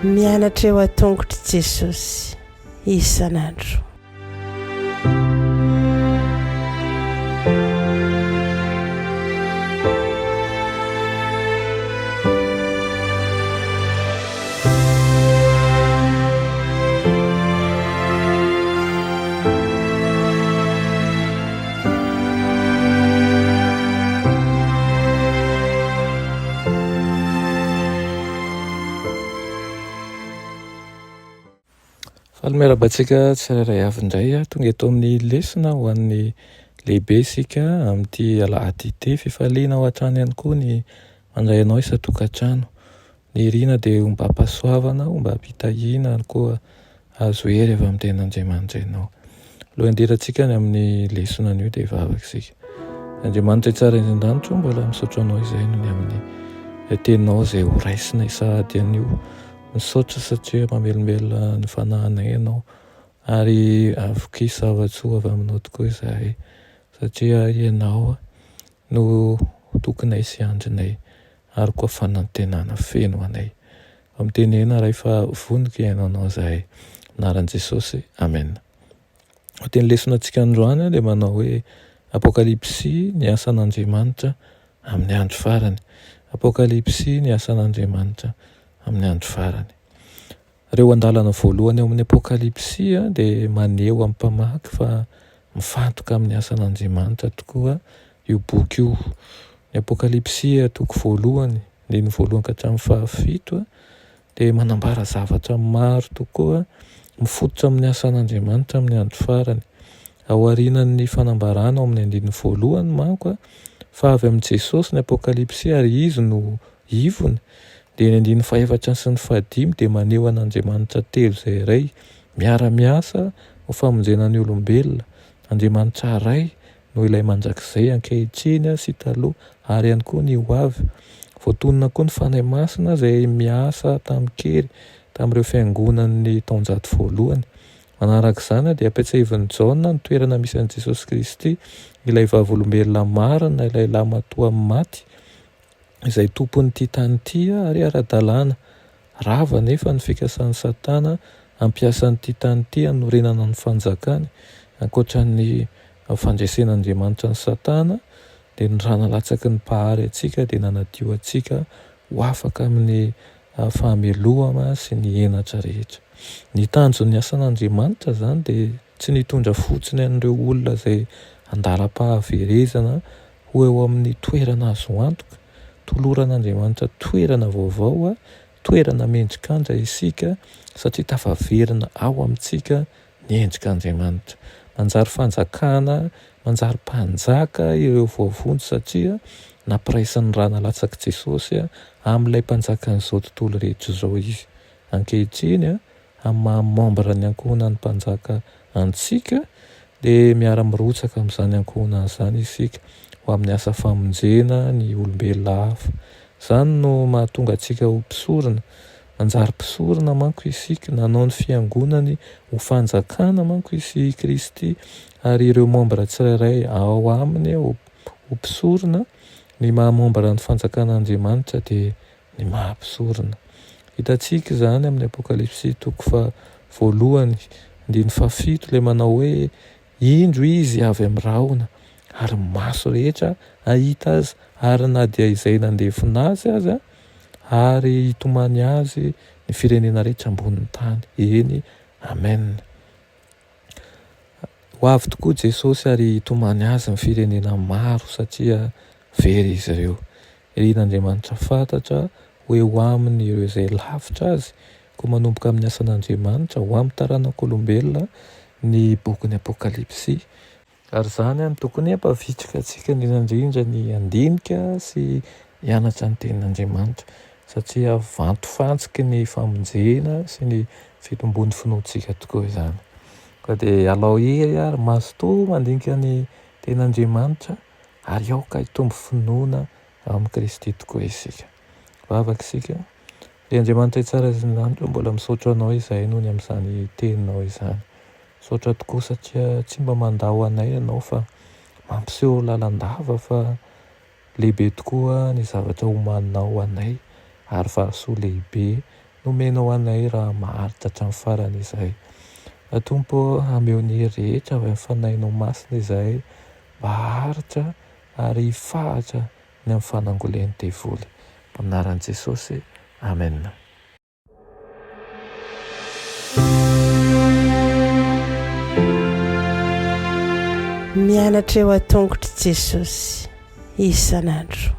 mianatra eo a-tongotry Jesosy isan'andro. Miarabantsika tsirairay avy indray tonga eto amin'ny lesona ho an'ny lehibe sika amin'ity alahady ity, fifaliana ao an-trano ihany koa ny mandray anao isa-tokantrano. Ny rina dia mba hampasoavana, mba hampitahiana koa azo hery avy amin'ny ten'Andriamanitra ianao. Aloha handirantsika ny amin'ny lesona an'io dia vavaka isika. Andriamanitra tsara indrindranitra mbola misaotra anao izay no ny amin'ny teninao izay ho raisina sahady an'io. Misaotra satria mamelombelona ny fanahinay ianao ary avoky zava-tsoa avy aminao tokoa izahay, satria ianao no tokonay sy andrinay ary koa fanantenana feno anay. Amitenena rehefa vonika ianao izahay, anaran'i Jesosy, amen. Teny lesonantsika androany dia manao hoe Apokalipsy ny asan'Andriamanitra amin'ny andro farany. Apokalipsy ny asan'Andriamanitra amin'ny andro farany. Ireo andalana voalohany amin'ny Apokalipsy dia maneho amin'ny mpamaky fa mifantoka amin'ny asan'Andriamanitra tokoa io boky io. Ny Apokalipsy toko voalohany, ny voalohany ka hatramin'ny fahafito dia manambara zavatra maro tokoa mifototra amin'ny asan'Andriamanitra amin'ny andro farany. Aorianan'ny fanambarana ao amin'ny andininy voalohany manko fa avy amin'ny Jesosy ny Apokalipsy ary izy no ivony. Dia ny andininy fahaefatra sy ny fahadimy dia maneho an'Andriamanitra telo izay iray miara-miasa ho famonjena ny olombelona. Andriamanitra iray no ilay mandrakizay ankehitriny sy taloha ary ihany koa ny ho avy. Voatonona koa ny fanahy masina izay miasa tamin'ny kely tamin'ireo fiangonan'ny taonjato voalohany. Manarak'izany dia ampiatsahivon'i Jaona ny toerana misy an'i Jesosy Kristy, ilay vavolombelona marina, ilay lamatoa amin'ny maty, izay tompon'ity tany ity ary ara-dalàna. Rava nefa ny fikasan'ny Satana ampiasan'ity tany ity hanorenana ny fanjakany, ankoatran'ny fandresen'Andriamanitra ny Satana dia ny rana latsaky ny mpahary antsika dia nanadio antsika ho afaka amin'ny fahameloma sy ny henatra rehetra. Ny tanjon'ny asan'Andriamanitra zany dia tsy nitondra fotsiny an'ireo olona izay andalam-pahaverezana ho eo amin'ny toerana azo antoka. Toloran'Andriamanitra toerana vaovao, toerana mendrikandra isika satria tafaverina ao amintsika ny endrik'Andriamanitra. Manjary fanjakana, manjary mpanjaka ireo voavonjy satria nampiraisan'ny rana latsaky Jesosy amin'ilay mpanjakan'izao tontolo rehetra izao izy. Ankehitriny amin'ny maha-membre ny ankohonan'ny mpanjaka antsika dia miara-mirotsaka amin'izany ankohonana izany isika ho amin'ny asa famonjena ny olombelona hafa. Izany no mahatonga antsika ho mpisorona. Manjary mpisorona manko isika, nanao ny fiangonany ho fanjakana manko isi Kristy ary ireo membre tsirairay ao aminy ho mpisorona. Ny maha-membre ny fanjakan'Andriamanitra dia ny maha-mpisorona. Hitantsika izany amin'ny Apokalipsy toko voalohany andininy fahafito ilay manao hoe indro izy avy amin'ny rahona ary maso rehetra ahita azy ary na dia izay nandefina azy aza ary hitomany azy ny firenena rehetra ambonin'ny tany. Eny, amen. Ho avy tokoa Jesosy ary hitomany azy ny firenena maro satria very izy ireo. Irin'Andriamanitra fantatra ho eo aminy ireo izay lavitra azy koa manomboka amin'ny asan'Andriamanitra ho amin'ny taranak'olombelona ny bokin'ny Apokalipsy. Ary izany no tokony hampavitrika antsika indrindra ny andinika sy hianatra ny tenin'Andriamanitra satria vanto fantsiky ny famonjena sy ny fitombon'ny finoantsika tokoa izany. Ka dia alao hery ary mazotoa mandinika ny tenin'Andriamanitra ary aoka hitombo finoana amin'ny Kristy tokoa isika. Vavaka isika. Dia Andriamanitra tsara indrindra mbola misaotra anao izahay noho ny amin'izany teninao izany. Misaotra tokoa satria tsy mba mandao anay ianao fa mampiseho lalandava fa lehibe tokoa ny zavatra homaninao anay ary fahasoa lehibe nomenao anay raha maharitra hatramin'ny farany izay. Tompo, ameo ny rehetra avy amin'ny fanahinao masina izay mba haritra ary fahatra ny amin'ny fanangolen'ny devoly. Anaran'i Jesosy, amen. Mianatra eo an-tongotry Jesosy isan'andro.